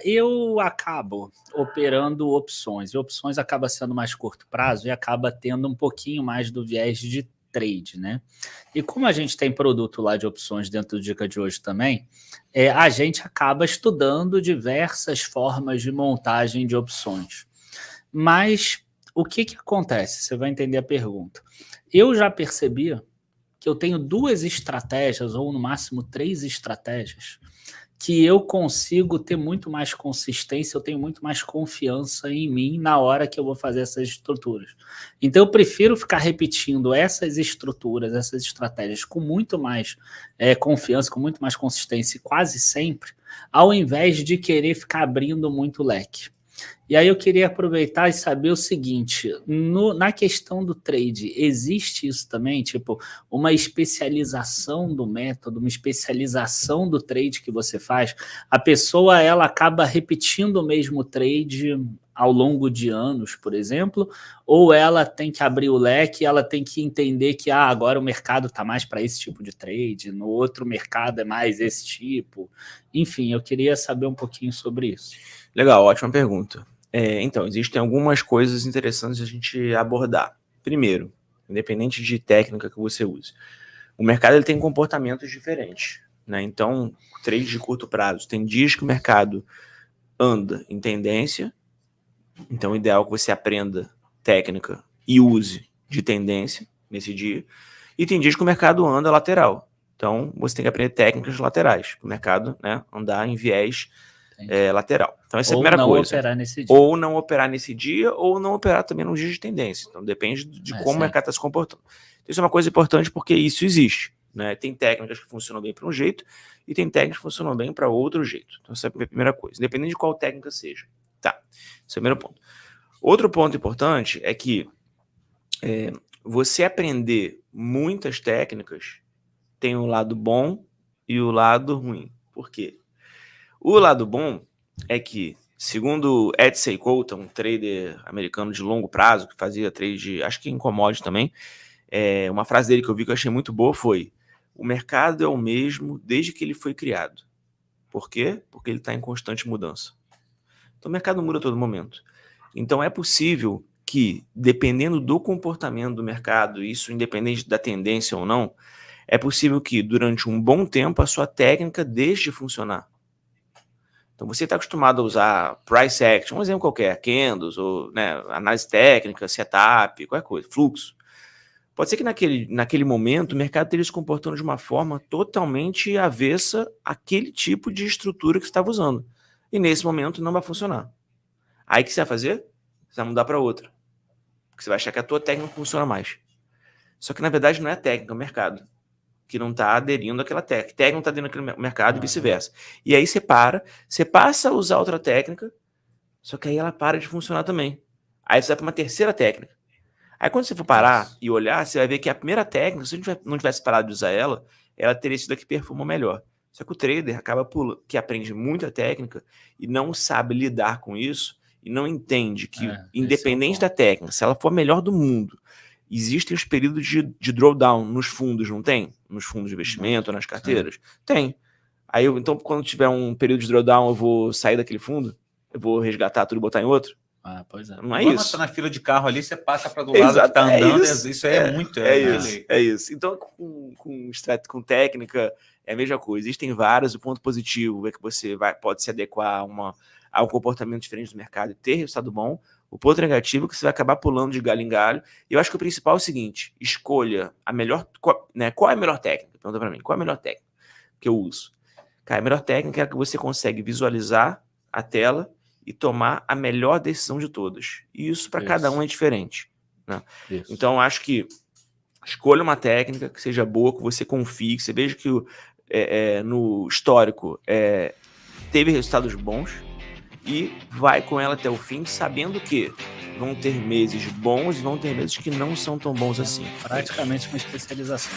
Eu acabo operando opções, e opções acaba sendo mais curto prazo e acaba tendo um pouquinho mais do viés de trade, né? E como a gente tem produto lá de opções dentro do Dica de hoje também, a gente acaba estudando diversas formas de montagem de opções. Mas o que acontece? Você vai entender a pergunta. Eu já percebi que eu tenho 2 estratégias, ou no máximo 3 estratégias, que eu consigo ter muito mais consistência, eu tenho muito mais confiança em mim na hora que eu vou fazer essas estruturas. Então eu prefiro ficar repetindo essas estruturas, essas estratégias com muito mais confiança, com muito mais consistência, quase sempre, ao invés de querer ficar abrindo muito leque. E aí eu queria aproveitar e saber o seguinte, na questão do trade, existe isso também? Tipo, uma especialização do método, uma especialização do trade que você faz? A pessoa, ela acaba repetindo o mesmo trade ao longo de anos, por exemplo, ou ela tem que abrir o leque, ela tem que entender que agora o mercado está mais para esse tipo de trade, no outro mercado é mais esse tipo. Enfim, eu queria saber um pouquinho sobre isso. Legal, ótima pergunta. Então, existem algumas coisas interessantes a gente abordar. Primeiro, independente de técnica que você use, o mercado ele tem comportamentos diferentes, né? Então, trade de curto prazo, tem dias que o mercado anda em tendência, então o ideal é que você aprenda técnica e use de tendência nesse dia, e tem dias que o mercado anda lateral, então você tem que aprender técnicas laterais, para o mercado, né, andar em viés lateral. Então essa é a primeira coisa. Operar nesse dia. Ou não operar nesse dia, ou não operar também num dia de tendência. Então depende de como o mercado está se comportando. Então, isso é uma coisa importante porque isso existe, né? Tem técnicas que funcionam bem para um jeito e tem técnicas que funcionam bem para outro jeito. Então essa é a primeira coisa, independente de qual técnica seja. Tá, esse é o primeiro ponto. Outro ponto importante é que você aprender muitas técnicas tem o lado bom e o lado ruim. Por quê? O lado bom é que, segundo Ed Seykouta, um trader americano de longo prazo, que fazia trade, acho que em commodities também, uma frase dele que eu vi que eu achei muito boa foi: o mercado é o mesmo desde que ele foi criado. Por quê? Porque ele está em constante mudança. Então o mercado muda a todo momento. Então é possível que, dependendo do comportamento do mercado, isso independente da tendência ou não, é possível que durante um bom tempo a sua técnica deixe de funcionar. Então você está acostumado a usar price action, um exemplo qualquer, candles, ou né, análise técnica, setup, qualquer coisa, fluxo. Pode ser que naquele momento o mercado esteja se comportando de uma forma totalmente avessa àquele tipo de estrutura que você estava usando. E nesse momento não vai funcionar. Aí o que você vai fazer? Você vai mudar para outra. Porque você vai achar que a tua técnica funciona mais. Só que na verdade não é a técnica, é o mercado que não está aderindo àquela técnica. A técnica não está aderindo àquele mercado e vice-versa. E aí você passa a usar outra técnica, só que aí ela para de funcionar também. Aí você vai para uma terceira técnica. Aí quando você for parar e olhar, você vai ver que a primeira técnica, se você não tivesse parado de usar ela, ela teria sido a que performou melhor. Só que o trader acaba que aprende muita técnica e não sabe lidar com isso e não entende que, independente da técnica, se ela for a melhor do mundo, existem os períodos de drawdown nos fundos, não tem? Nos fundos de investimento, nas carteiras? Tem. Aí então, quando tiver um período de drawdown, eu vou sair daquele fundo? Eu vou resgatar tudo e botar em outro? Pois é. Não é isso. Quando tá na fila de carro ali, você passa para do lado que tá andando. Isso é muito. É isso. Então, com técnica, é a mesma coisa. Existem vários. O ponto positivo é que você pode se adequar a um comportamento diferente do mercado e ter resultado bom. O ponto negativo é que você vai acabar pulando de galho em galho. E eu acho que o principal é o seguinte: escolha a melhor. Qual é a melhor técnica? Pergunta para mim. Qual é a melhor técnica que eu uso? Cara, a melhor técnica é a que você consegue visualizar a tela e tomar a melhor decisão de todas. E isso para cada um é diferente, né? Então, acho que escolha uma técnica que seja boa, que você confie, que você veja que no histórico teve resultados bons e vai com ela até o fim, sabendo que vão ter meses bons e vão ter meses que não são tão bons assim. Praticamente uma especialização.